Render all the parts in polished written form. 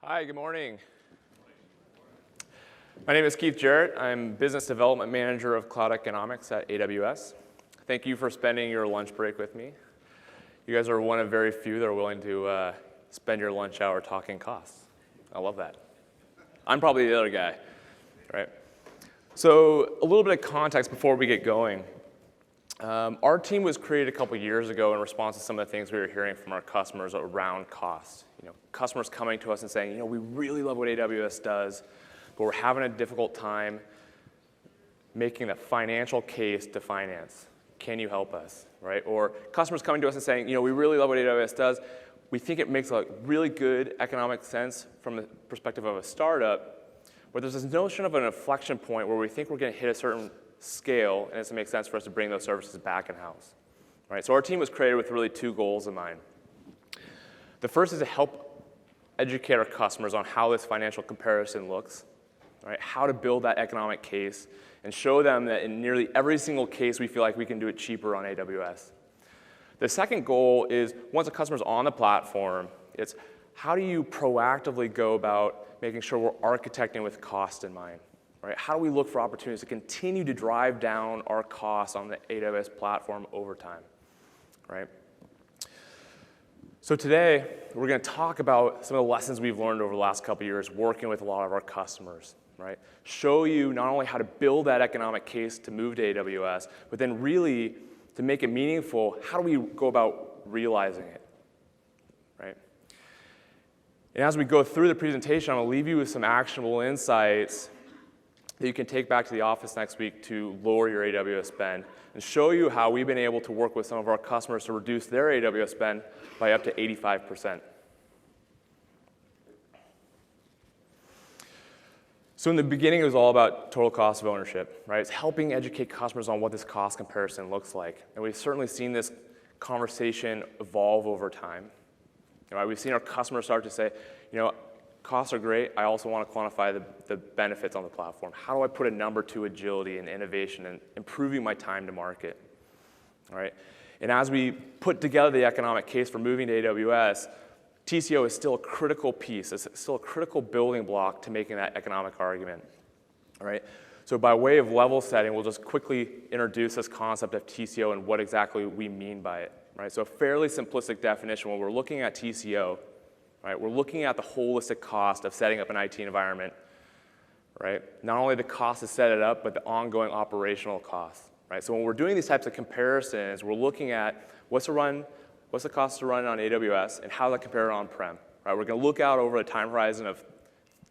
Hi, good morning. My name is Keith Jarrett. I'm Business Development Manager of Cloud Economics at AWS. Thank you for spending your lunch break with me. You guys are one of very few that are willing to spend your lunch hour talking costs. I love that. I'm probably the other guy, right? So a little bit of context before we get going. Our team was created a couple years ago in response to some of the things we were hearing from our customers around cost. Customers coming to us and saying, we really love what AWS does, but we're having a difficult time making the financial case to finance. Can you help us, right? Or customers coming to us and saying, we really love what AWS does. We think it makes a really good economic sense from the perspective of a startup, but there's this notion of an inflection point where we think we're going to hit a certain scale, and it doesn't make sense for us to bring those services back in-house, right? So our team was created with really two goals in mind. The first is to help educate our customers on how this financial comparison looks, right? How to build that economic case and show them that in nearly every single case we feel like we can do it cheaper on AWS. The second goal is once a customer's on the platform, it's how do you proactively go about making sure we're architecting with cost in mind, right? How do we look for opportunities to continue to drive down our costs on the AWS platform over time, right? So today, we're going to talk about some of the lessons we've learned over the last couple of years working with a lot of our customers, right? Show you not only how to build that economic case to move to AWS, but then really to make it meaningful, how do we go about realizing it, right? And as we go through the presentation, I'm going to leave you with some actionable insights that you can take back to the office next week to lower your AWS spend and show you how we've been able to work with some of our customers to reduce their AWS spend by up to 85%. So in the beginning, it was all about total cost of ownership, right? It's helping educate customers on what this cost comparison looks like. And we've certainly seen this conversation evolve over time. Right? We've seen our customers start to say, costs are great. I also want to quantify the benefits on the platform. How do I put a number to agility and innovation and improving my time to market? All right? And as we put together the economic case for moving to AWS, TCO is still a critical piece. It's still a critical building block to making that economic argument. All right? So by way of level setting, we'll just quickly introduce this concept of TCO and what exactly we mean by it. Right? So a fairly simplistic definition when we're looking at TCO, right, we're looking at the holistic cost of setting up an IT environment, right? Not only the cost to set it up, but the ongoing operational costs, right? So when we're doing these types of comparisons, we're looking at what's the cost to run on AWS, and how does that compare to on-prem, right? We're going to look out over a time horizon of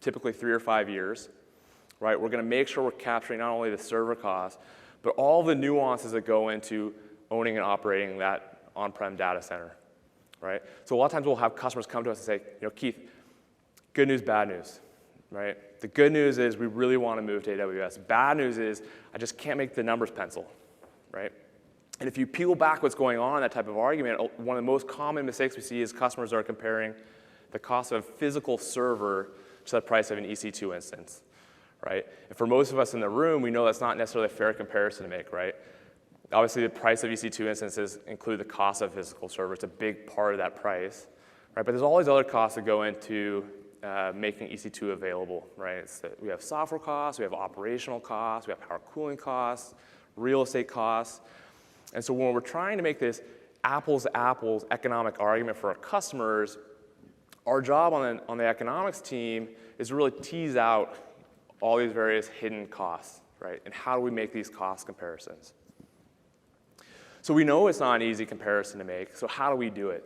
typically 3 or 5 years, right? We're going to make sure we're capturing not only the server costs, but all the nuances that go into owning and operating that on-prem data center. Right? So a lot of times we'll have customers come to us and say, Keith, good news, bad news, right? The good news is we really want to move to AWS. Bad news is I just can't make the numbers pencil, right? And if you peel back what's going on in that type of argument, one of the most common mistakes we see is customers are comparing the cost of a physical server to the price of an EC2 instance, right? And for most of us in the room, we know that's not necessarily a fair comparison to make, right? Obviously, the price of EC2 instances include the cost of physical server. It's a big part of that price, right? But there's all these other costs that go into making EC2 available, right? We have software costs, we have operational costs, we have power cooling costs, real estate costs. And so when we're trying to make this apples-to-apples economic argument for our customers, our job on the economics team is to really tease out all these various hidden costs, right? And how do we make these cost comparisons? So we know it's not an easy comparison to make, so how do we do it,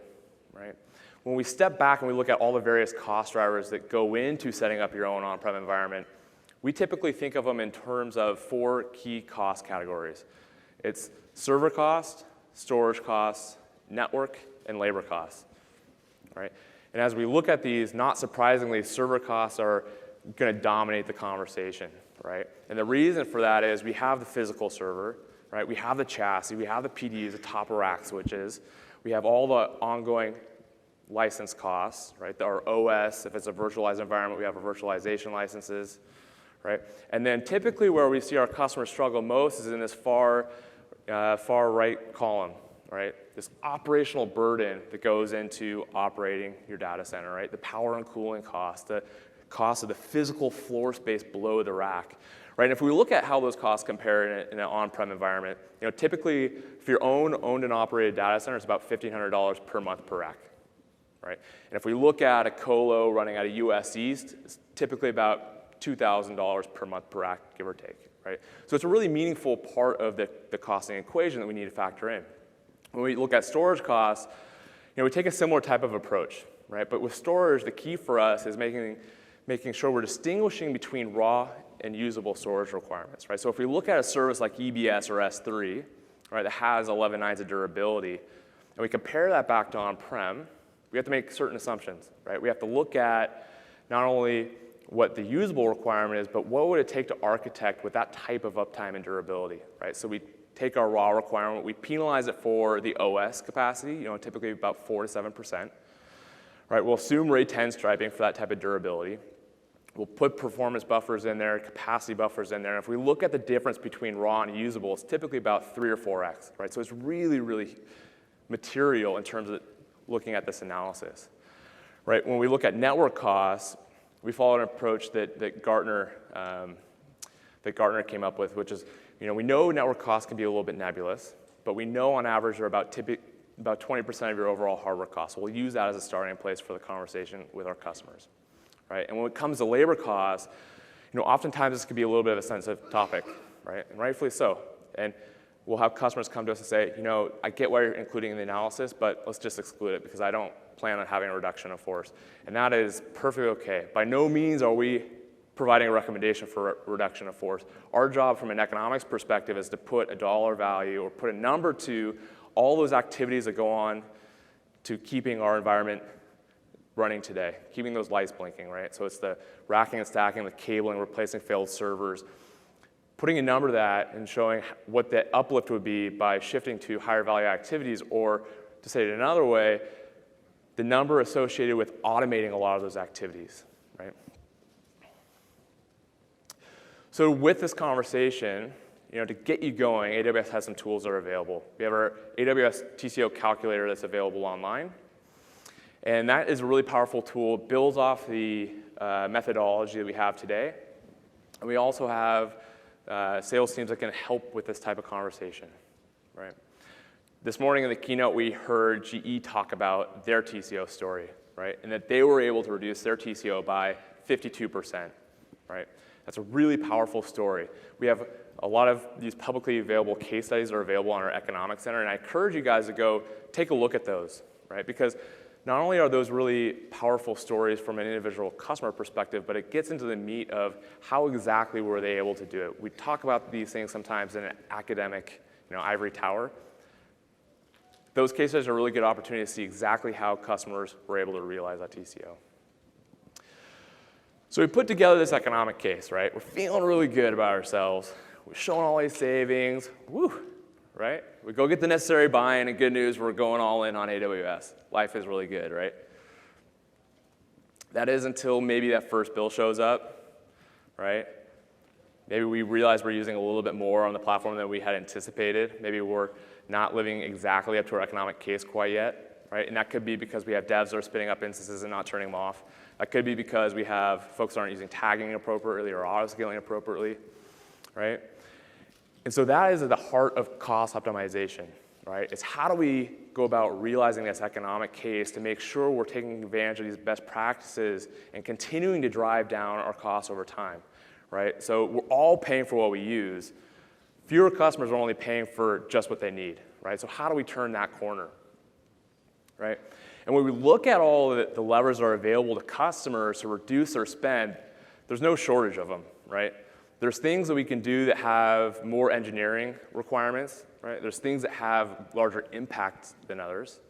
right? When we step back and we look at all the various cost drivers that go into setting up your own on-prem environment, we typically think of them in terms of 4 key cost categories. It's server cost, storage costs, network, and labor costs, right? And as we look at these, not surprisingly, server costs are going to dominate the conversation, right? And the reason for that is we have the physical server, right? We have the chassis, we have the PDs, the top of rack switches, we have all the ongoing license costs, right? Our OS, if it's a virtualized environment, we have our virtualization licenses, right? And then typically where we see our customers struggle most is in this far right column, right? This operational burden that goes into operating your data center, right? The power and cooling cost, the cost of the physical floor space below the rack, right? And if we look at how those costs compare in an on-prem environment, typically for your owned and operated data center, it's about $1,500 per month per rack, right? And if we look at a colo running out of US East, it's typically about $2,000 per month per rack, give or take, right? So it's a really meaningful part of the costing equation that we need to factor in. When we look at storage costs, we take a similar type of approach, right? But with storage, the key for us is making sure we're distinguishing between raw and usable storage requirements, right? So if we look at a service like EBS or S3, right, that has 11 nines of durability, and we compare that back to on-prem, we have to make certain assumptions, right? We have to look at not only what the usable requirement is, but what would it take to architect with that type of uptime and durability, right? So we take our raw requirement, we penalize it for the OS capacity, typically about 4 to 7%. Right, we'll assume RAID 10 striping for that type of durability. We'll put performance buffers in there, capacity buffers in there. And if we look at the difference between raw and usable, it's typically about 3 or 4x, right? So it's really, really material in terms of looking at this analysis, right? When we look at network costs, we follow an approach that Gartner came up with, which is, we know network costs can be a little bit nebulous, but we know on average they're about 20% of your overall hardware costs. So we'll use that as a starting place for the conversation with our customers, right? And when it comes to labor costs, oftentimes this could be a little bit of a sensitive topic, right? And rightfully so. And we'll have customers come to us and say, I get why you're including in the analysis, but let's just exclude it because I don't plan on having a reduction of force. And that is perfectly okay. By no means are we providing a recommendation for a reduction of force. Our job from an economics perspective is to put a dollar value or put a number to all those activities that go on to keeping our environment running today, keeping those lights blinking, right? So it's the racking and stacking, the cabling, replacing failed servers, putting a number to that and showing what the uplift would be by shifting to higher value activities, or to say it another way, the number associated with automating a lot of those activities, right? So with this conversation, to get you going, AWS has some tools that are available. We have our AWS TCO calculator that's available online. And that is a really powerful tool. It builds off the methodology that we have today. And we also have sales teams that can help with this type of conversation, right? This morning in the keynote, we heard GE talk about their TCO story, right? And that they were able to reduce their TCO by 52%, right? That's a really powerful story. We have a lot of these publicly available case studies are available on our Economic Center, and I encourage you guys to go take a look at those, right? Because not only are those really powerful stories from an individual customer perspective, but it gets into the meat of how exactly were they able to do it. We talk about these things sometimes in an academic, ivory tower. Those case studies are a really good opportunity to see exactly how customers were able to realize that TCO. So we put together this economic case, right? We're feeling really good about ourselves. We're showing all these savings, woo, right? We go get the necessary buy-in, and good news, we're going all in on AWS. Life is really good, right? That is until maybe that first bill shows up, right? Maybe we realize we're using a little bit more on the platform than we had anticipated. Maybe we're not living exactly up to our economic case quite yet, right? And that could be because we have devs that are spinning up instances and not turning them off. That could be because we have folks that aren't using tagging appropriately or auto-scaling appropriately, right? And so that is at the heart of cost optimization, right? It's how do we go about realizing this economic case to make sure we're taking advantage of these best practices and continuing to drive down our costs over time, right? So we're all paying for what we use. Fewer customers are only paying for just what they need, right? So how do we turn that corner, right? And when we look at all the levers that are available to customers to reduce their spend, there's no shortage of them, right? There's things that we can do that have more engineering requirements, right? There's things that have larger impact than others,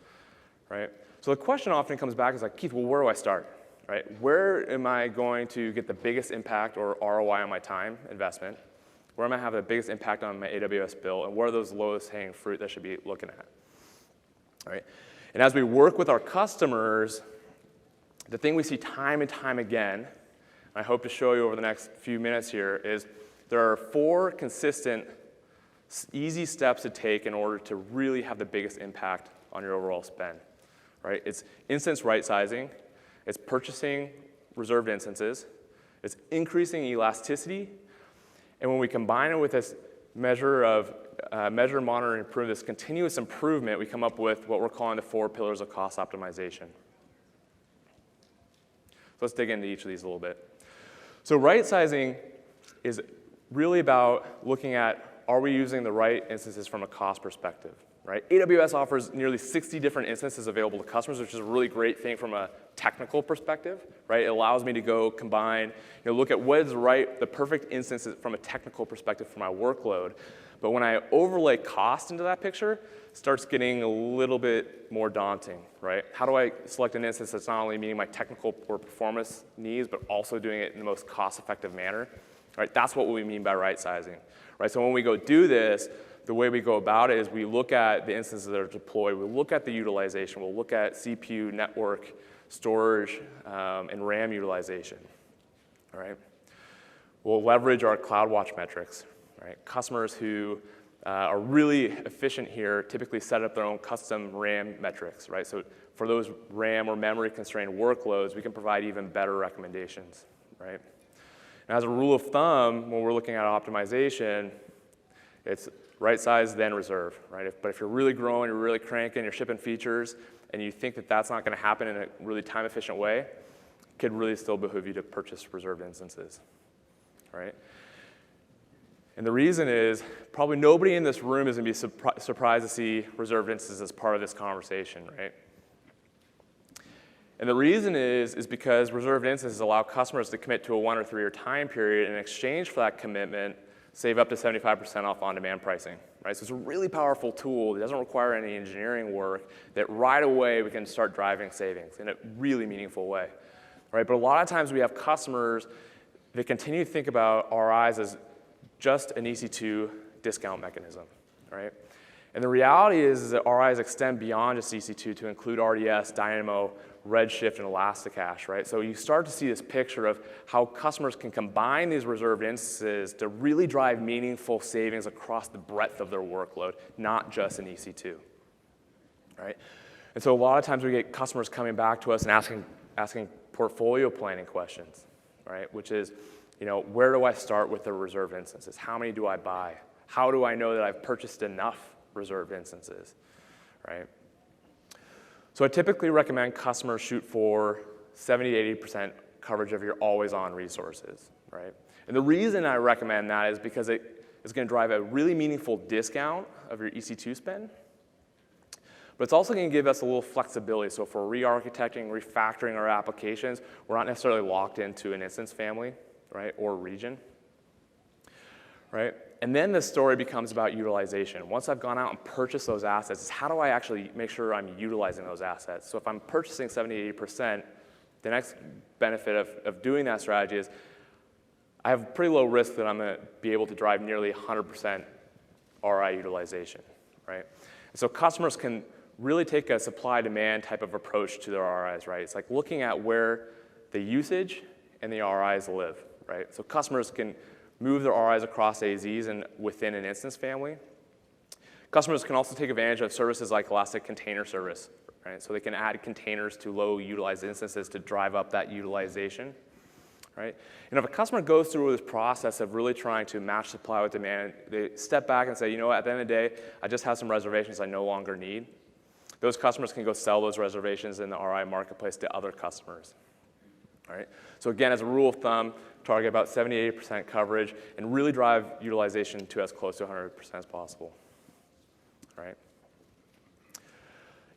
right? So the question often comes back is like, Keith, well, where do I start, right? Where am I going to get the biggest impact or ROI on my time investment? Where am I having the biggest impact on my AWS bill? And what are those lowest hanging fruit that I should be looking at, right? And as we work with our customers, the thing we see time and time again, I hope to show you over the next few minutes here, is there are 4 consistent easy steps to take in order to really have the biggest impact on your overall spend, right? It's instance right-sizing, it's purchasing reserved instances, it's increasing elasticity, and when we combine it with this measure, monitor, and improve, this continuous improvement, we come up with what we're calling the 4 pillars of cost optimization. So let's dig into each of these a little bit. So right-sizing is really about looking at, are we using the right instances from a cost perspective, right? AWS offers nearly 60 different instances available to customers, which is a really great thing from a technical perspective, right? It allows me to go combine, look at what is the perfect instances from a technical perspective for my workload. But when I overlay cost into that picture, it starts getting a little bit more daunting, right? How do I select an instance that's not only meeting my technical or performance needs, but also doing it in the most cost-effective manner, right? That's what we mean by right-sizing, right? So when we go do this, the way we go about it is we look at the instances that are deployed, we look at the utilization, we'll look at CPU, network, storage, and RAM utilization, all right? We'll leverage our CloudWatch metrics, right? Customers who are really efficient here typically set up their own custom RAM metrics, right? So for those RAM or memory constrained workloads, we can provide even better recommendations, right? And as a rule of thumb, when we're looking at optimization, it's right size, then reserve, right? But if you're really growing, you're really cranking, you're shipping features, and you think that that's not going to happen in a really time-efficient way, it could really still behoove you to purchase reserved instances, right? And the reason is, probably nobody in this room is going to be surprised to see reserved instances as part of this conversation, right? And the reason is because reserved instances allow customers to commit to a 1 or 3 year time period, and in exchange for that commitment, save up to 75% off on-demand pricing, right? So it's a really powerful tool. It doesn't require any engineering work, that right away we can start driving savings in a really meaningful way, right? But a lot of times we have customers that continue to think about RIs as just an EC2 discount mechanism, right? And the reality is that RIs extend beyond just EC2 to include RDS, Dynamo, Redshift, and Elasticache, right? So you start to see this picture of how customers can combine these reserved instances to really drive meaningful savings across the breadth of their workload, not just in EC2, right? And so a lot of times we get customers coming back to us and asking portfolio planning questions, right? Which is, where do I start with the reserved instances? How many do I buy? How do I know that I've purchased enough reserved instances, right? So I typically recommend customers shoot for 70 to 80% coverage of your always-on resources, right? And the reason I recommend that is because it is going to drive a really meaningful discount of your EC2 spend, but it's also going to give us a little flexibility. So if we're re-architecting, refactoring our applications, we're not necessarily locked into an instance family, right, or region, right? And then the story becomes about utilization. Once I've gone out and purchased those assets, it's how do I actually make sure I'm utilizing those assets? So if I'm purchasing 70 to 80%, the next benefit of doing that strategy is I have pretty low risk that I'm going to be able to drive nearly 100% RI utilization, right? And so customers can really take a supply-demand type of approach to their RIs, right? It's like looking at where the usage and the RIs live, right? So customers can move their RIs across AZs and within an instance family. Customers can also take advantage of services like Elastic Container Service, right? So they can add containers to low-utilized instances to drive up that utilization, right? And if a customer goes through this process of really trying to match supply with demand, they step back and say, you know what, at the end of the day, I just have some reservations I no longer need. Those customers can go sell those reservations in the RI marketplace to other customers. All right? So again, as a rule of thumb, target about 70 to 80% coverage and really drive utilization to as close to 100% as possible. All right?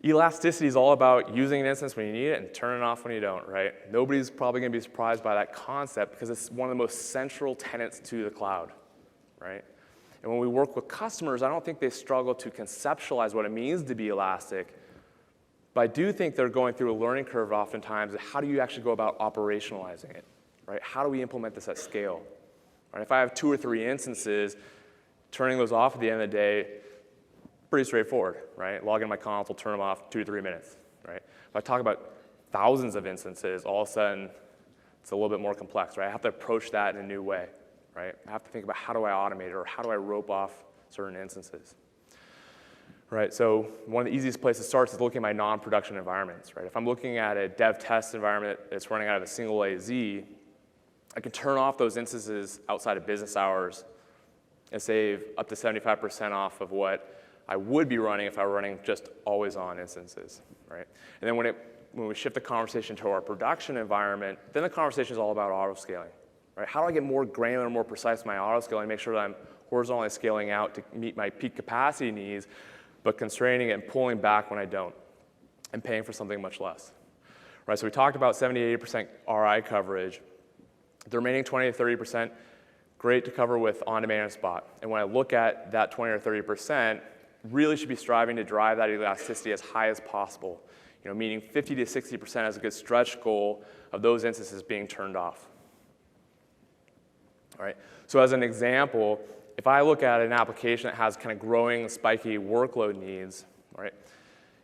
Elasticity is all about using an instance when you need it and turning it off when you don't, right? Nobody's probably going to be surprised by that concept because it's one of the most central tenets to the cloud, right? And when we work with customers, I don't think they struggle to conceptualize what it means to be elastic. But I do think they're going through a learning curve oftentimes. How do you actually go about operationalizing it, right? How do we implement this at scale? Right? If I have 2 or 3 instances, turning those off at the end of the day, pretty straightforward, right? Log in my console, turn them off, 2 to 3 minutes, right? If I talk about thousands of instances, all of a sudden, it's a little bit more complex, right? I have to approach that in a new way, right? I have to think about how do I automate it or how do I rope off certain instances. Right, so one of the easiest places to start is looking at my non-production environments. Right, if I'm looking at a dev test environment that's running out of a single AZ, I can turn off those instances outside of business hours and save up to 75% off of what I would be running if I were running just always-on instances. Right, and then when we shift the conversation to our production environment, then the conversation is all about auto-scaling. Right, how do I get more granular and more precise with my auto-scaling, make sure that I'm horizontally scaling out to meet my peak capacity needs, but constraining it and pulling back when I don't, and paying for something much less. Right, so we talked about 70 to 80% RI coverage. The remaining 20 to 30%, great to cover with on-demand and spot. And when I look at that 20 or 30%, really should be striving to drive that elasticity as high as possible. Meaning 50 to 60% is a good stretch goal of those instances being turned off. All right, so as an example, if I look at an application that has kind of growing, spiky workload needs, right?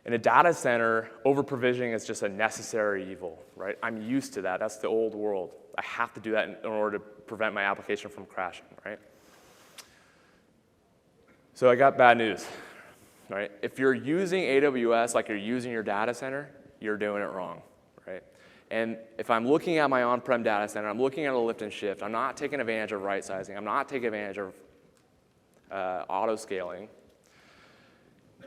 In a data center, over-provisioning is just a necessary evil, right? I'm used to that. That's the old world. I have to do that in order to prevent my application from crashing, right? So I got bad news, right? If you're using AWS like you're using your data center, you're doing it wrong, right? And if I'm looking at my on-prem data center, I'm looking at a lift and shift, I'm not taking advantage of right sizing, I'm not taking advantage of auto-scaling,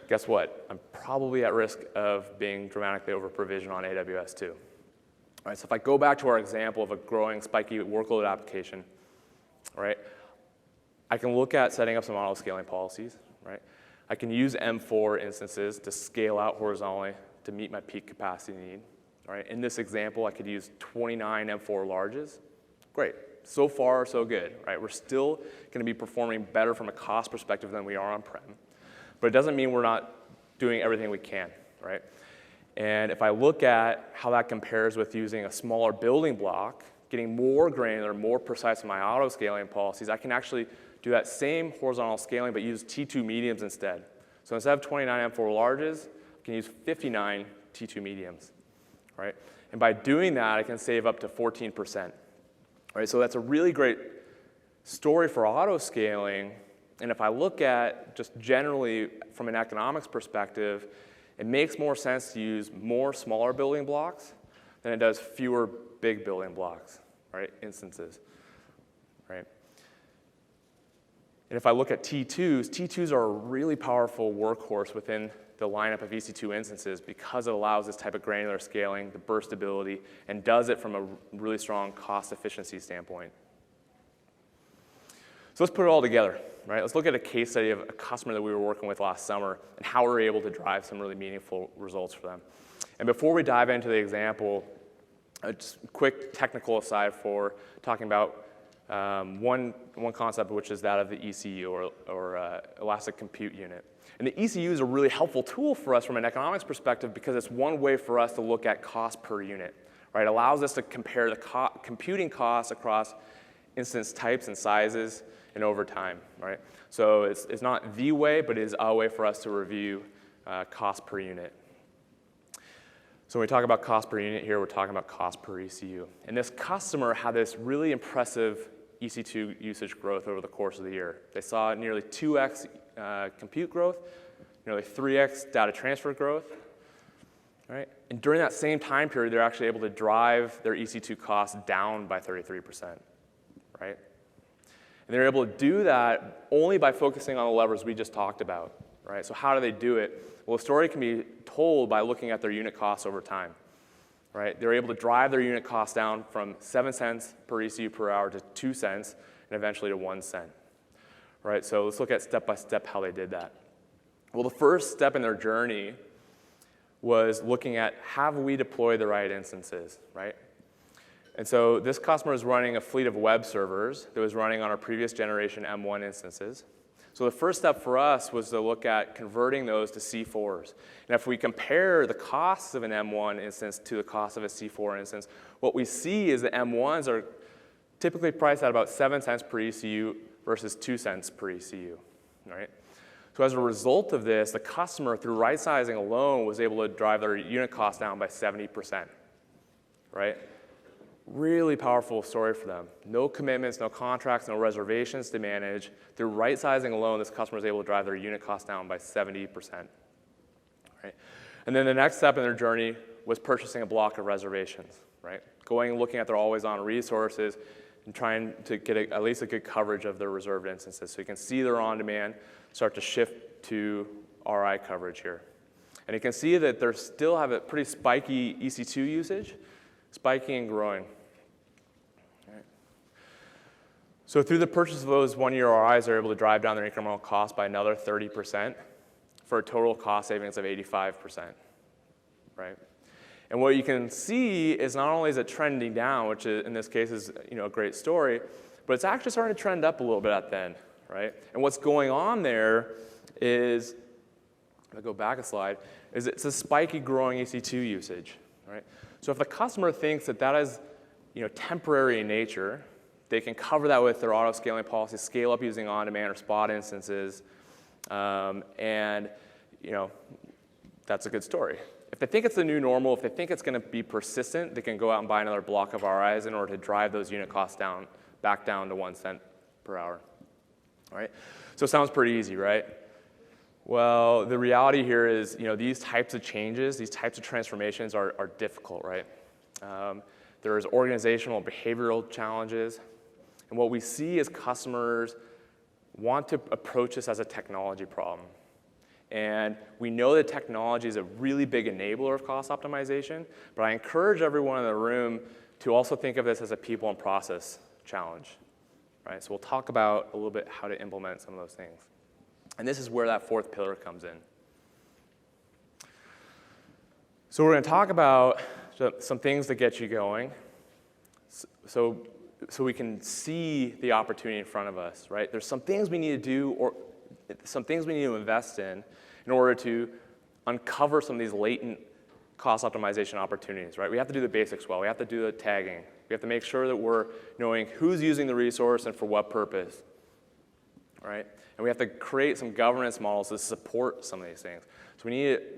guess what? I'm probably at risk of being dramatically over-provisioned on AWS too. All right, so if I go back to our example of a growing, spiky workload application, right, I can look at setting up some auto-scaling policies, right? I can use M4 instances to scale out horizontally to meet my peak capacity need. All right, in this example, I could use 29 M4 larges. Great. So far, so good, right? We're still going to be performing better from a cost perspective than we are on-prem. But it doesn't mean we're not doing everything we can, right? And if I look at how that compares with using a smaller building block, getting more granular, more precise in my auto-scaling policies, I can actually do that same horizontal scaling but use T2 mediums instead. So instead of 29 M4 larges, I can use 59 T2 mediums, right? And by doing that, I can save up to 14%. Right, so that's a really great story for auto-scaling, and if I look at just generally from an economics perspective, it makes more sense to use more smaller building blocks than it does fewer big building blocks, right, instances, right? And if I look at T2s are a really powerful workhorse within the lineup of EC2 instances because it allows this type of granular scaling, the burstability, and does it from a really strong cost efficiency standpoint. So let's put it all together, right? Let's look at a case study of a customer that we were working with last summer and how we were able to drive some really meaningful results for them. And before we dive into the example, just a quick technical aside for talking about one concept, which is that of the ECU, or Elastic Compute Unit. And the ECU is a really helpful tool for us from an economics perspective because it's one way for us to look at cost per unit. Right? It allows us to compare the computing costs across instance types and sizes and over time. Right? So it's not the way, but it is a way for us to review cost per unit. So when we talk about cost per unit here, we're talking about cost per ECU. And this customer had this really impressive EC2 usage growth over the course of the year. They saw nearly 2x compute growth, nearly 3x data transfer growth. Right? And during that same time period, they're actually able to drive their EC2 costs down by 33%. Right? And they're able to do that only by focusing on the levers we just talked about. Right? So how do they do it? Well, the story can be told by looking at their unit costs over time. Right? They're able to drive their unit costs down from 7 cents per ECU per hour to 2 cents and eventually to 1 cent. Right? So let's look at step by step how they did that. Well, the first step in their journey was looking at, have we deployed the right instances, right? And so this customer is running a fleet of web servers that was running on our previous generation M1 instances. So the first step for us was to look at converting those to C4s. And if we compare the costs of an M1 instance to the cost of a C4 instance, what we see is that M1s are typically priced at about 7 cents per ECU versus 2 cents per ECU, right? So as a result of this, the customer, through right sizing alone, was able to drive their unit cost down by 70%, right? Really powerful story for them. No commitments, no contracts, no reservations to manage. Through right sizing alone, this customer is able to drive their unit cost down by 70%. Right? And then the next step in their journey was purchasing a block of reservations. Right? Going and looking at their always-on resources and trying to get at least a good coverage of their reserved instances. So you can see their on-demand start to shift to RI coverage here. And you can see that they still have a pretty spiky EC2 usage, spiking and growing. Right. So through the purchase of those one-year RIs, they're able to drive down their incremental cost by another 30% for a total cost savings of 85%. Right? And what you can see is not only is it trending down, which in this case is a great story, but it's actually starting to trend up a little bit at the end. Right? And what's going on there is, if I go back a slide, is it's a spiky growing EC2 usage. Right? So if the customer thinks that that is temporary in nature, they can cover that with their auto-scaling policy, scale up using on-demand or spot instances, and that's a good story. If they think it's the new normal, if they think it's going to be persistent, they can go out and buy another block of RIs in order to drive those unit costs back down to 1 cent per hour. All right? So it sounds pretty easy, right? Well, the reality here is, these types of changes, these types of transformations are difficult, right? There's organizational behavioral challenges. And what we see is customers want to approach this as a technology problem. And we know that technology is a really big enabler of cost optimization, but I encourage everyone in the room to also think of this as a people and process challenge, right? So we'll talk about a little bit how to implement some of those things. And this is where that fourth pillar comes in. So we're going to talk about some things that get you going so we can see the opportunity in front of us, right? There's some things we need to do or some things we need to invest in order to uncover some of these latent cost optimization opportunities, right? We have to do the basics well. We have to do the tagging. We have to make sure that we're knowing who's using the resource and for what purpose, right? And we have to create some governance models to support some of these things.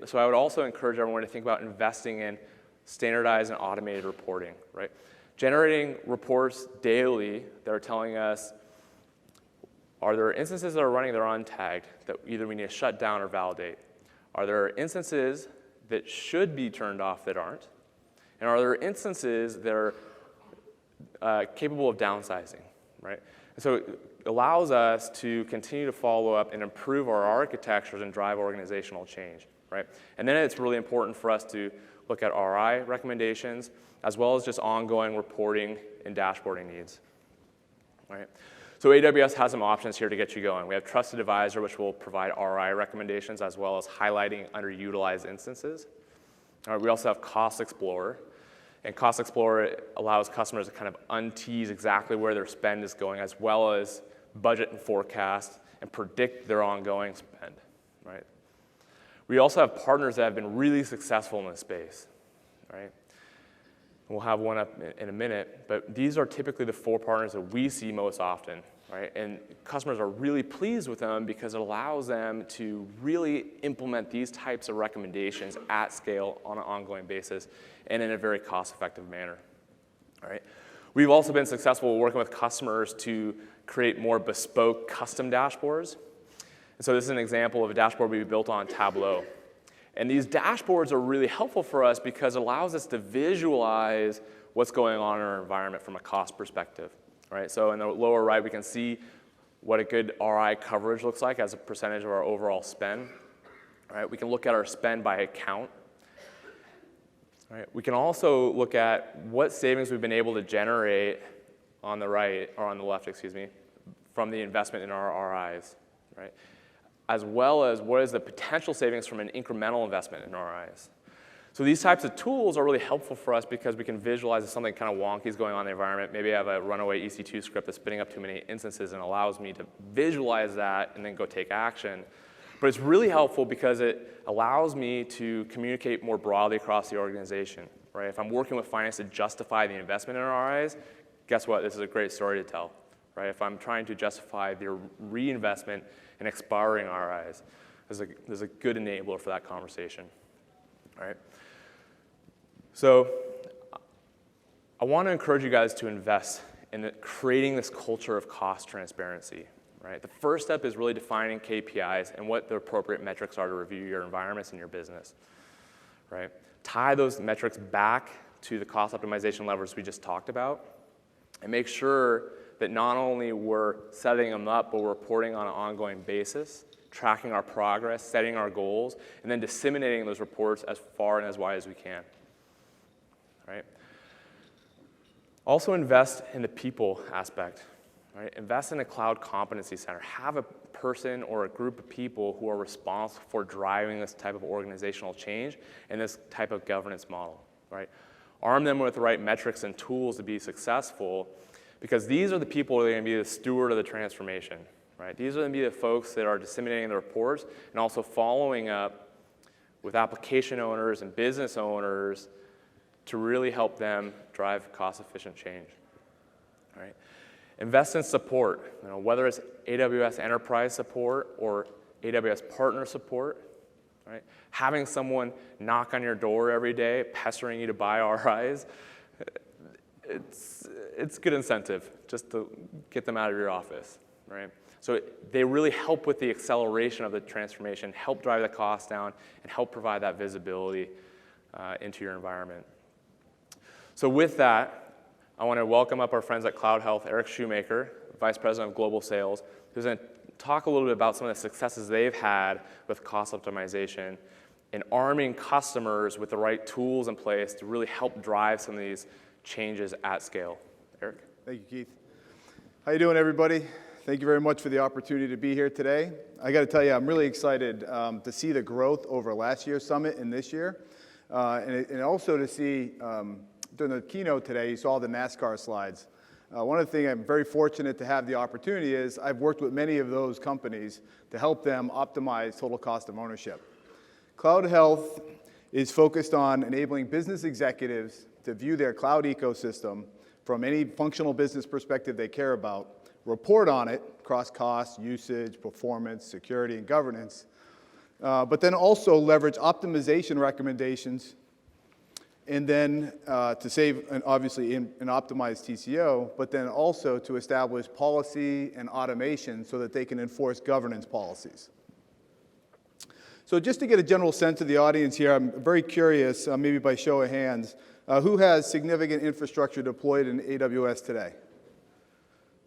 So I would also encourage everyone to think about investing in standardized and automated reporting, right? Generating reports daily that are telling us, are there instances that are running that are untagged that either we need to shut down or validate? Are there instances that should be turned off that aren't? And are there instances that are capable of downsizing, right? And so it allows us to continue to follow up and improve our architectures and drive organizational change, right? And then it's really important for us to look at RI recommendations as well as just ongoing reporting and dashboarding needs, right? So AWS has some options here to get you going. We have Trusted Advisor, which will provide RI recommendations as well as highlighting underutilized instances. We also have Cost Explorer. And Cost Explorer allows customers to kind of untease exactly where their spend is going, as well as budget and forecast and predict their ongoing spend, right? We also have partners that have been really successful in this space, right? We'll have one up in a minute, but these are typically the 4 partners that we see most often, right? And customers are really pleased with them because it allows them to really implement these types of recommendations at scale on an ongoing basis and in a very cost-effective manner, all right? We've also been successful working with customers to create more bespoke custom dashboards. And so this is an example of a dashboard we built on Tableau. And these dashboards are really helpful for us because it allows us to visualize what's going on in our environment from a cost perspective, right? So in the lower right, we can see what a good RI coverage looks like as a percentage of our overall spend, right? We can look at our spend by account, right? We can also look at what savings we've been able to generate on the right, or on the left, excuse me, from the investment in our RIs, right? As well as what is the potential savings from an incremental investment in RIs. So these types of tools are really helpful for us because we can visualize if something kind of wonky is going on in the environment. Maybe I have a runaway EC2 script that's spinning up too many instances and allows me to visualize that and then go take action. But it's really helpful because it allows me to communicate more broadly across the organization, right? If I'm working with finance to justify the investment in RIs, guess what? This is a great story to tell, right? If I'm trying to justify the reinvestment in expiring RIs, there's a good enabler for that conversation, all right? So I want to encourage you guys to invest in creating this culture of cost transparency, right? The first step is really defining KPIs and what the appropriate metrics are to review your environments and your business, right? Tie those metrics back to the cost optimization levers we just talked about, and make sure that not only we're setting them up, but we're reporting on an ongoing basis, tracking our progress, setting our goals, and then disseminating those reports as far and as wide as we can, right? Also invest in the people aspect, right? Invest in a cloud competency center. Have a person or a group of people who are responsible for driving this type of organizational change and this type of governance model, right? Arm them with the right metrics and tools to be successful, because these are the people that are going to be the steward of the transformation, right? These are going to be the folks that are disseminating the reports and also following up with application owners and business owners to really help them drive cost-efficient change, right? Invest in support, whether it's AWS enterprise support or AWS partner support, right? Having someone knock on your door every day, pestering you to buy RIs, it's good incentive just to get them out of your office, right? So they really help with the acceleration of the transformation, help drive the cost down, and help provide that visibility into your environment. So with that, I want to welcome up our friends at CloudHealth, Eric Shoemaker, Vice President of Global Sales, who's going to talk a little bit about some of the successes they've had with cost optimization and arming customers with the right tools in place to really help drive some of these changes at scale. Eric? Thank you, Keith. How you doing, everybody? Thank you very much for the opportunity to be here today. I got to tell you, I'm really excited to see the growth over last year's summit and this year, and also to see during the keynote today, you saw the NASCAR slides. One of the things I'm very fortunate to have the opportunity is I've worked with many of those companies to help them optimize total cost of ownership. CloudHealth is focused on enabling business executives to view their cloud ecosystem from any functional business perspective they care about, report on it across cost, usage, performance, security, and governance, but then also leverage optimization recommendations, and then to save, obviously, an optimized TCO, but then also to establish policy and automation so that they can enforce governance policies. So just to get a general sense of the audience here, I'm very curious, maybe by show of hands, who has significant infrastructure deployed in AWS today?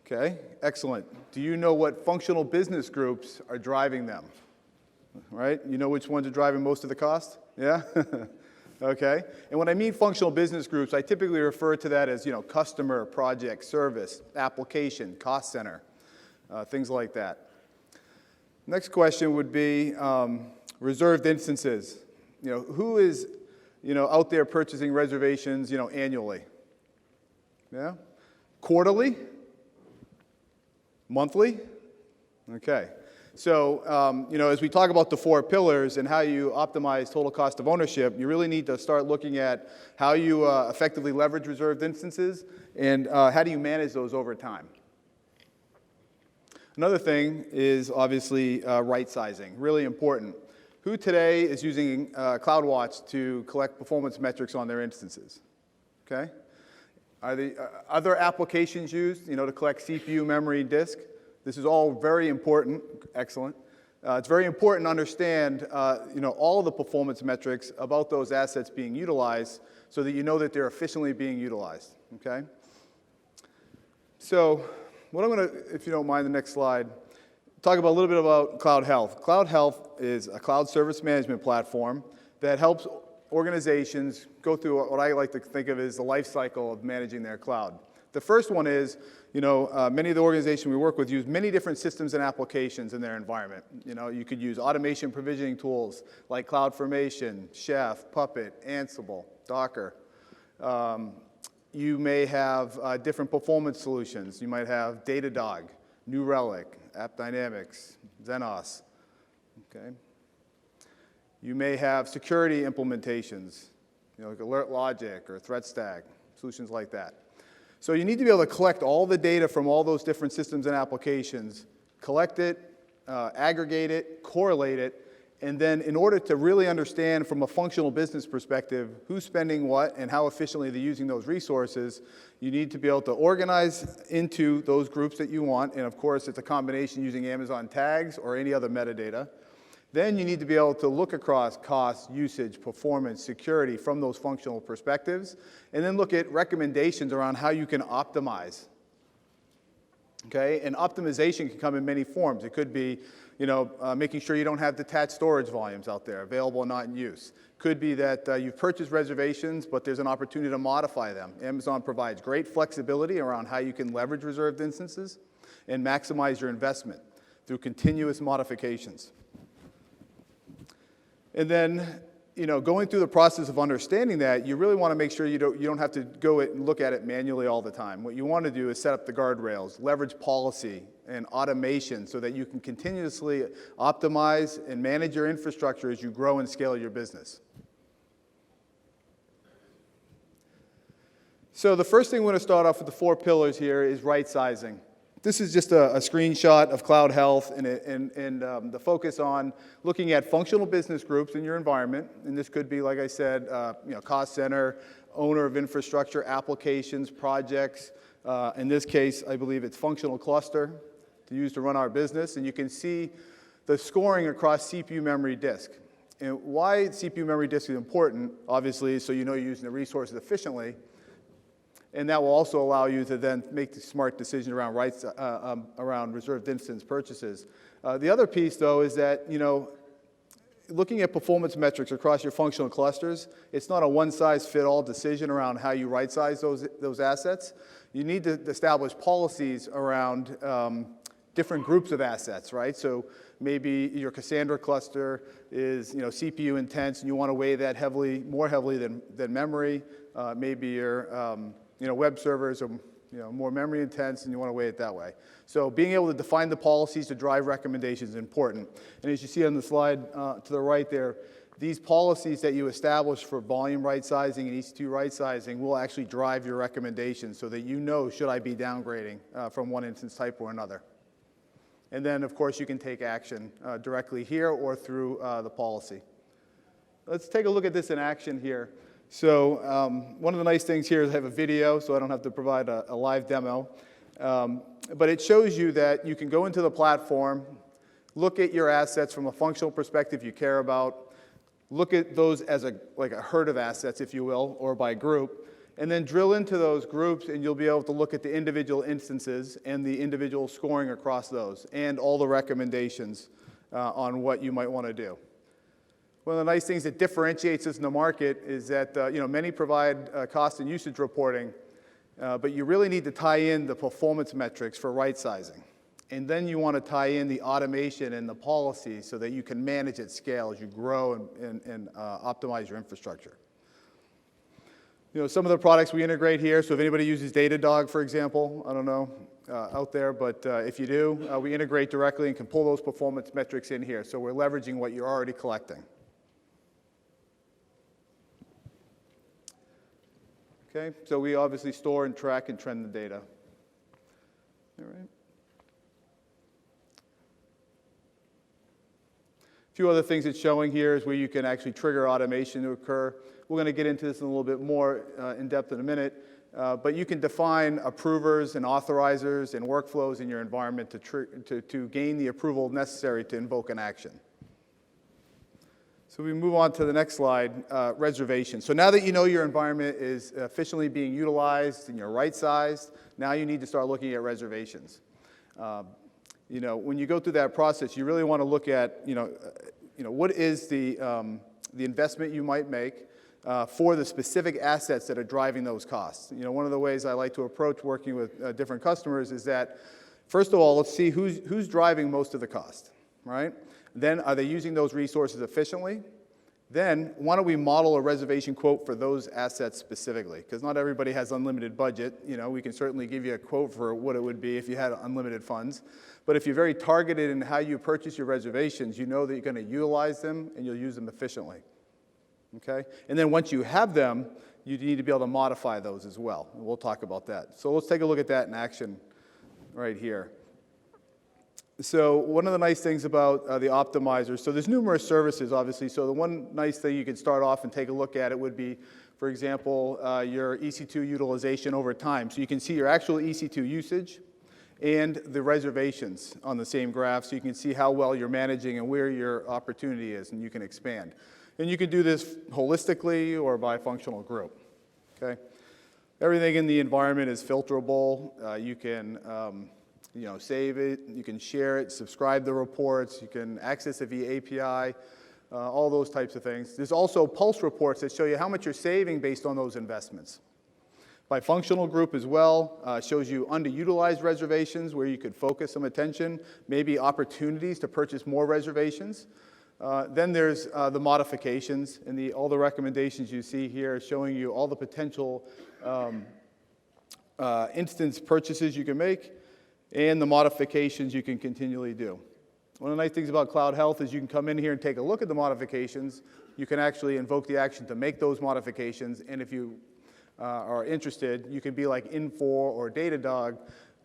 Okay, excellent. Do you know what functional business groups are driving them? Right? You know which ones are driving most of the cost? Yeah? Okay. And when I mean functional business groups, I typically refer to that as, customer, project, service, application, cost center, things like that. Next question would be reserved instances. Who is, out there purchasing reservations, annually? Yeah? Quarterly? Monthly? Okay. So, as we talk about the 4 pillars and how you optimize total cost of ownership, you really need to start looking at how you effectively leverage reserved instances and how do you manage those over time. Another thing is obviously right sizing, really important. Who today is using CloudWatch to collect performance metrics on their instances? Okay. Are the other applications used, to collect CPU, memory, disk? This is all very important. Excellent. It's very important to understand, all of the performance metrics about those assets being utilized so that you know that they're efficiently being utilized, okay? So what I'm going to, if you don't mind, the next slide, talk about a little bit about CloudHealth. CloudHealth is a cloud service management platform that helps organizations go through what I like to think of as the life cycle of managing their cloud. The first one is, many of the organizations we work with use many different systems and applications in their environment. You could use automation provisioning tools like CloudFormation, Chef, Puppet, Ansible, Docker. You may have different performance solutions. You might have Datadog, New Relic, AppDynamics, Xenos. Okay. You may have security implementations, like Alert Logic or ThreatStack, solutions like that. So you need to be able to collect all the data from all those different systems and applications, collect it, aggregate it, correlate it, And then in order to really understand from a functional business perspective who's spending what and how efficiently they're using those resources, you need to be able to organize into those groups that you want. And of course, it's a combination using Amazon tags or any other metadata. Then you need to be able to look across cost, usage, performance, security from those functional perspectives, and then look at recommendations around how you can optimize. Okay, and optimization can come in many forms. It could be, making sure you don't have detached storage volumes out there, available and not in use. Could be that you've purchased reservations, but there's an opportunity to modify them. Amazon provides great flexibility around how you can leverage reserved instances and maximize your investment through continuous modifications. And then, going through the process of understanding that, you really want to make sure you don't have to go and look at it manually all the time. What you want to do is set up the guardrails, leverage policy and automation so that you can continuously optimize and manage your infrastructure as you grow and scale your business. So the first thing we're going to start off with the 4 pillars here is right sizing. This is just a screenshot of CloudHealth and the focus on looking at functional business groups in your environment. And this could be, like I said, cost center, owner of infrastructure, applications, projects. In this case, I believe it's functional cluster to use to run our business. And you can see the scoring across CPU memory disk. And why CPU memory disk is important, obviously, so you know you're using the resources efficiently. And that will also allow you to then make the smart decision around around reserved instance purchases. The other piece, though, is that looking at performance metrics across your functional clusters, it's not a one-size-fit-all decision around how you right-size those assets. You need to establish policies around different groups of assets, right? So maybe your Cassandra cluster is CPU intense, and you want to weigh that more heavily than memory. Maybe your web servers are more memory intense, and you want to weigh it that way. So being able to define the policies to drive recommendations is important. And as you see on the slide to the right there, these policies that you establish for volume right sizing and EC2 right sizing will actually drive your recommendations so that should I be downgrading from one instance type or another. And then, of course, you can take action directly here or through the policy. Let's take a look at this in action here. So one of the nice things here is I have a video, so I don't have to provide a live demo. But it shows you that you can go into the platform, look at your assets from a functional perspective you care about, look at those as like a herd of assets, if you will, or by group, and then drill into those groups, and you'll be able to look at the individual instances and the individual scoring across those, and all the recommendations on what you might want to do. One of the nice things that differentiates us in the market is that many provide cost and usage reporting, but you really need to tie in the performance metrics for right sizing. And then you want to tie in the automation and the policy so that you can manage at scale as you grow and optimize your infrastructure. Some of the products we integrate here, so if anybody uses Datadog, for example, I don't know out there, but if you do, we integrate directly and can pull those performance metrics in here. So we're leveraging what you're already collecting. Okay, so we obviously store and track and trend the data. All right. A few other things it's showing here is where you can actually trigger automation to occur. We're going to get into this in a little bit more in depth in a minute, but you can define approvers and authorizers and workflows in your environment to gain the approval necessary to invoke an action. So we move on to the next slide, reservation. So now that you know your environment is efficiently being utilized and you're right-sized, now you need to start looking at reservations. When you go through that process, you really want to look at, what is the investment you might make for the specific assets that are driving those costs. One of the ways I like to approach working with different customers is that, first of all, let's see who's driving most of the cost, right? Then, are they using those resources efficiently? Then, why don't we model a reservation quote for those assets specifically? Because not everybody has unlimited budget. We can certainly give you a quote for what it would be if you had unlimited funds. But if you're very targeted in how you purchase your reservations, you know that you're going to utilize them and you'll use them efficiently. Okay? And then once you have them, you need to be able to modify those as well. And we'll talk about that. So let's take a look at that in action right here. So one of the nice things about the optimizer, so there's numerous services, obviously. So the one nice thing you could start off and take a look at it would be, for example, your EC2 utilization over time. So you can see your actual EC2 usage and the reservations on the same graph, so you can see how well you're managing and where your opportunity is, and you can expand. And you can do this holistically or by functional group, okay? Everything in the environment is filterable. You can save it, you can share it, subscribe the reports, you can access it via API, all those types of things. There's also pulse reports that show you how much you're saving based on those investments. By functional group as well, shows you underutilized reservations where you could focus some attention, maybe opportunities to purchase more reservations. Then there's the modifications, and all the recommendations you see here showing you all the potential instance purchases you can make and the modifications you can continually do. One of the nice things about CloudHealth is you can come in here and take a look at the modifications. You can actually invoke the action to make those modifications, and if you are interested, you can be like Infor or Datadog,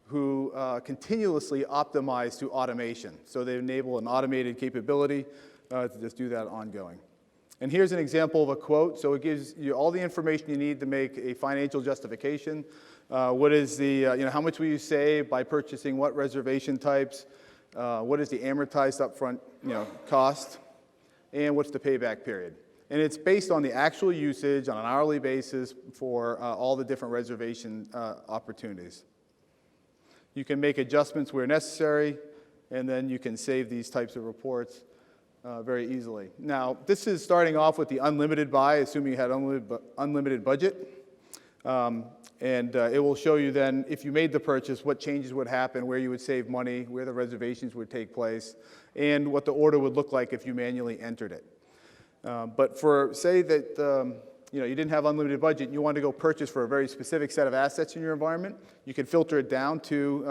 who continuously optimize to automation. So they enable an automated capability to just do that ongoing. And here's an example of a quote. So it gives you all the information you need to make a financial justification. What is the, how much will you save by purchasing what reservation types? What is the amortized upfront, cost? And what's the payback period? And it's based on the actual usage on an hourly basis for all the different reservation opportunities. You can make adjustments where necessary, and then you can save these types of reports very easily. Now, this is starting off with the unlimited buy, assuming you had unlimited budget. And it will show you then, if you made the purchase, what changes would happen, where you would save money, where the reservations would take place, and what the order would look like if you manually entered it. But for, say that you didn't have unlimited budget and you wanted to go purchase for a very specific set of assets in your environment, you can filter it down to,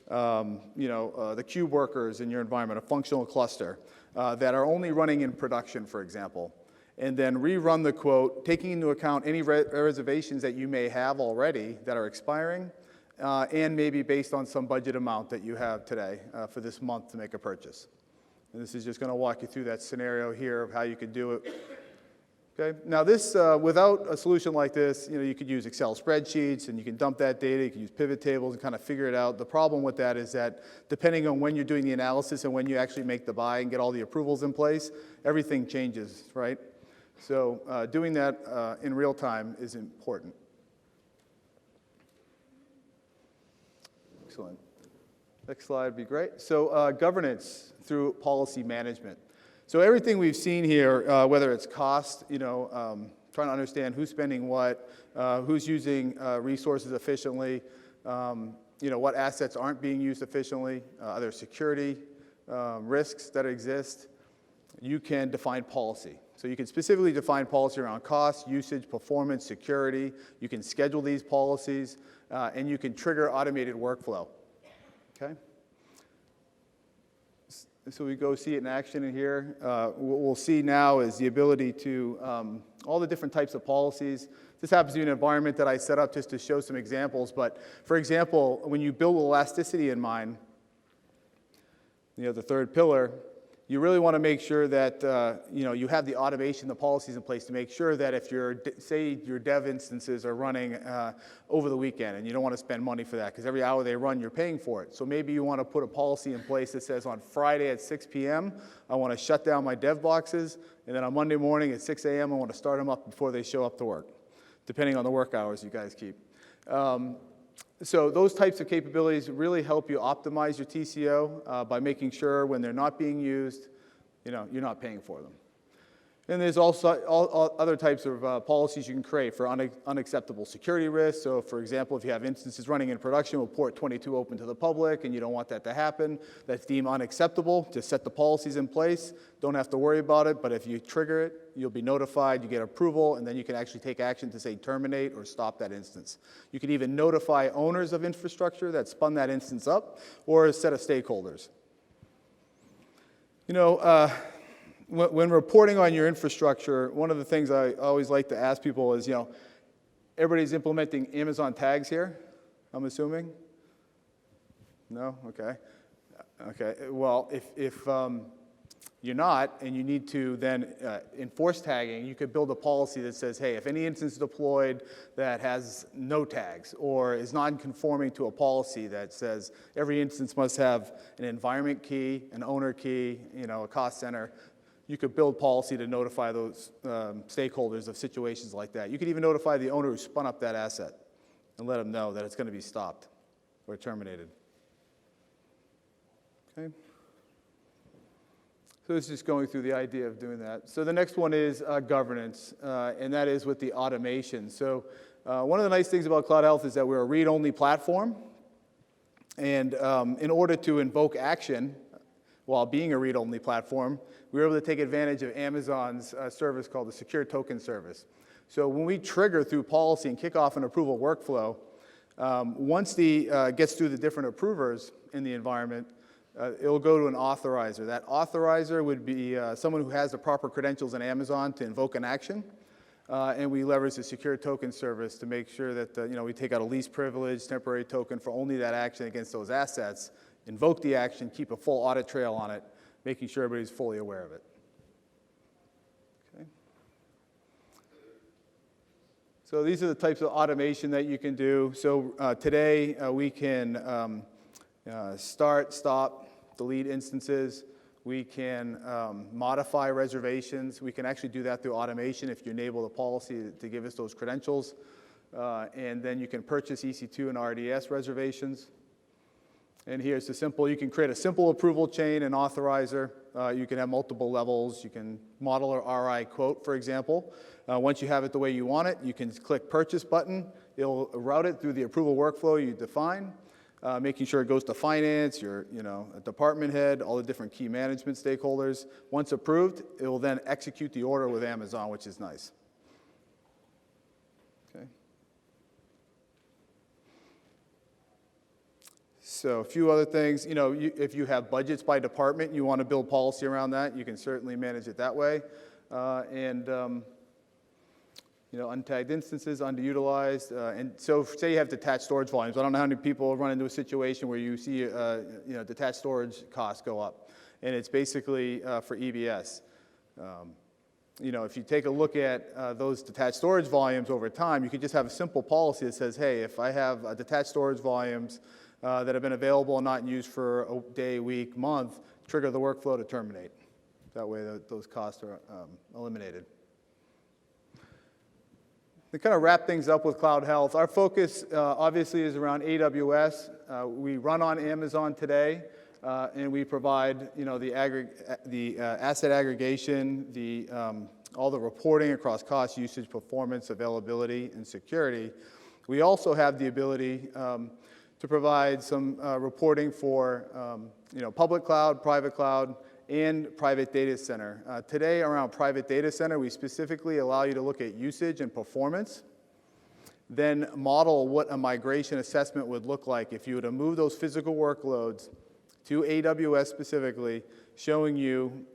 the cube workers in your environment, a functional cluster, that are only running in production, for example. And then rerun the quote, taking into account any reservations that you may have already that are expiring, and maybe based on some budget amount that you have today for this month to make a purchase. And this is just going to walk you through that scenario here of how you could do it. Okay. Now this, without a solution like this, you could use Excel spreadsheets and you can dump that data, you can use pivot tables and kind of figure it out. The problem with that is that depending on when you're doing the analysis and when you actually make the buy and get all the approvals in place, everything changes, right? So doing that in real time is important. Excellent. Next slide would be great. So governance through policy management. So everything we've seen here, whether it's cost, trying to understand who's spending what, who's using resources efficiently, what assets aren't being used efficiently, other security risks that exist, you can define policy. So you can specifically define policy around cost, usage, performance, security. You can schedule these policies, and you can trigger automated workflow. Okay? So we go see it in action in here. What we'll see now is the ability to, all the different types of policies. This happens to be an environment that I set up just to show some examples. But for example, when you build elasticity in mind, the third pillar, you really want to make sure that you have the automation, the policies in place to make sure that if say your dev instances are running over the weekend and you don't want to spend money for that because every hour they run you're paying for it. So maybe you want to put a policy in place that says on Friday at 6 p.m. I want to shut down my dev boxes, and then on Monday morning at 6 a.m. I want to start them up before they show up to work, depending on the work hours you guys keep. So those types of capabilities really help you optimize your TCO by making sure when they're not being used, you're not paying for them. And there's also all other types of policies you can create for unacceptable security risks. So for example, if you have instances running in production with port 22 open to the public and you don't want that to happen, that's deemed unacceptable. Just set the policies in place. Don't have to worry about it, but if you trigger it, you'll be notified, you get approval, and then you can actually take action to say terminate or stop that instance. You can even notify owners of infrastructure that spun that instance up or a set of stakeholders. When reporting on your infrastructure, one of the things I always like to ask people is, everybody's implementing Amazon tags here, I'm assuming? No? Okay. Okay, well, if you're not, and you need to then enforce tagging, you could build a policy that says, hey, if any instance is deployed that has no tags or is non-conforming to a policy that says every instance must have an environment key, an owner key, a cost center, you could build policy to notify those stakeholders of situations like that. You could even notify the owner who spun up that asset and let them know that it's going to be stopped or terminated. Okay. So it's just going through the idea of doing that. So the next one is governance, and that is with the automation. So one of the nice things about CloudHealth is that we're a read-only platform, and in order to invoke action while being a read-only platform, we were able to take advantage of Amazon's service called the Secure Token Service. So when we trigger through policy and kick off an approval workflow, once the gets through the different approvers in the environment, it'll go to an authorizer. That authorizer would be someone who has the proper credentials in Amazon to invoke an action, and we leverage the Secure Token Service to make sure that we take out a least privilege temporary token for only that action against those assets, invoke the action, keep a full audit trail on it, making sure everybody's fully aware of it. Okay. So these are the types of automation that you can do. So today we can start, stop, delete instances. We can modify reservations. We can actually do that through automation if you enable the policy to give us those credentials. And then you can purchase EC2 and RDS reservations. And here's the simple, you can create a simple approval chain and authorizer. You can have multiple levels. You can model a RI quote, for example. Once you have it the way you want it, you can click purchase button. It'll route it through the approval workflow you define, making sure it goes to finance, your department head, all the different key management stakeholders. Once approved, it will then execute the order with Amazon, which is nice. Okay. So a few other things, if you have budgets by department, you want to build policy around that, you can certainly manage it that way. Untagged instances, underutilized, and so say you have detached storage volumes. I don't know how many people run into a situation where you see, detached storage costs go up, and it's basically for EBS. If you take a look at those detached storage volumes over time, you could just have a simple policy that says, hey, if I have detached storage volumes that have been available and not used for a day, week, month, trigger the workflow to terminate. That way those costs are eliminated. To kind of wrap things up with CloudHealth, our focus obviously is around AWS. We run on Amazon today, and we provide the asset aggregation, all the reporting across cost, usage, performance, availability, and security. We also have the ability to provide some reporting for public cloud, private cloud, and private data center. Today, around private data center, we specifically allow you to look at usage and performance, then model what a migration assessment would look like if you were to move those physical workloads to AWS specifically, showing you,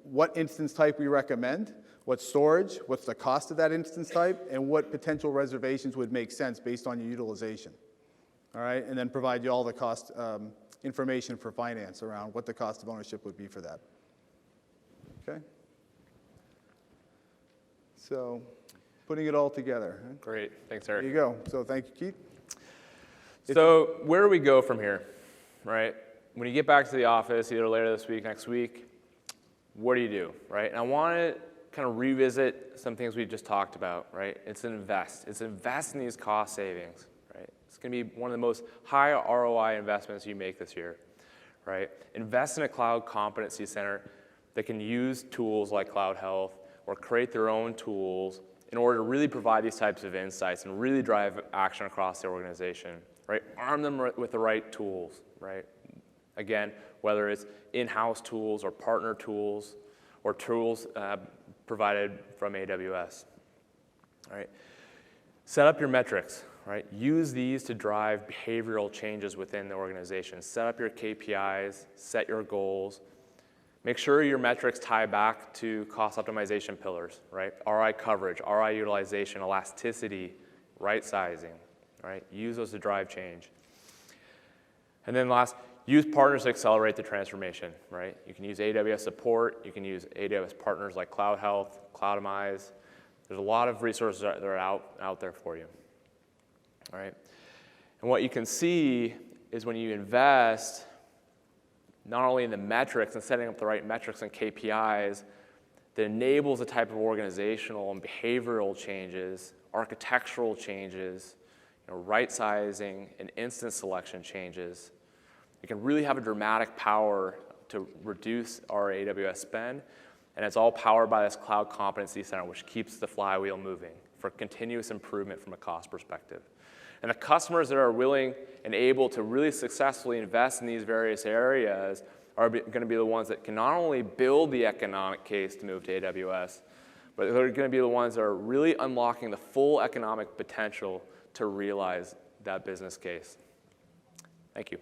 what instance type we recommend, what storage, what's the cost of that instance type, and what potential reservations would make sense based on your utilization. All right, and then provide you all the cost information for finance around what the cost of ownership would be for that. Okay? So, putting it all together. Great, thanks, Eric. There you go. So thank you, Keith. So where do we go from here, right? When you get back to the office, either later this week, next week, what do you do, right? And I want to kind of revisit some things we just talked about, right? It's invest. It's invest in these cost savings. It's going to be one of the most high ROI investments you make this year, right? Invest in a cloud competency center that can use tools like CloudHealth or create their own tools in order to really provide these types of insights and really drive action across the organization, right? Arm them with the right tools, right? Again, whether it's in-house tools or partner tools or tools provided from AWS, right? Set up your metrics. Right? Use these to drive behavioral changes within the organization. Set up your KPIs, set your goals. Make sure your metrics tie back to cost optimization pillars, right? RI coverage, RI utilization, elasticity, right sizing, right? Use those to drive change. And then last, use partners to accelerate the transformation, right? You can use AWS support. You can use AWS partners like CloudHealth, Cloudimize. There's a lot of resources that are out there for you, all right? And what you can see is when you invest not only in the metrics and setting up the right metrics and KPIs that enables the type of organizational and behavioral changes, architectural changes, right sizing and instance selection changes, it can really have a dramatic power to reduce our AWS spend, and it's all powered by this Cloud Competency Center, which keeps the flywheel moving for continuous improvement from a cost perspective. And the customers that are willing and able to really successfully invest in these various areas are going to be the ones that can not only build the economic case to move to AWS, but they're going to be the ones that are really unlocking the full economic potential to realize that business case. Thank you.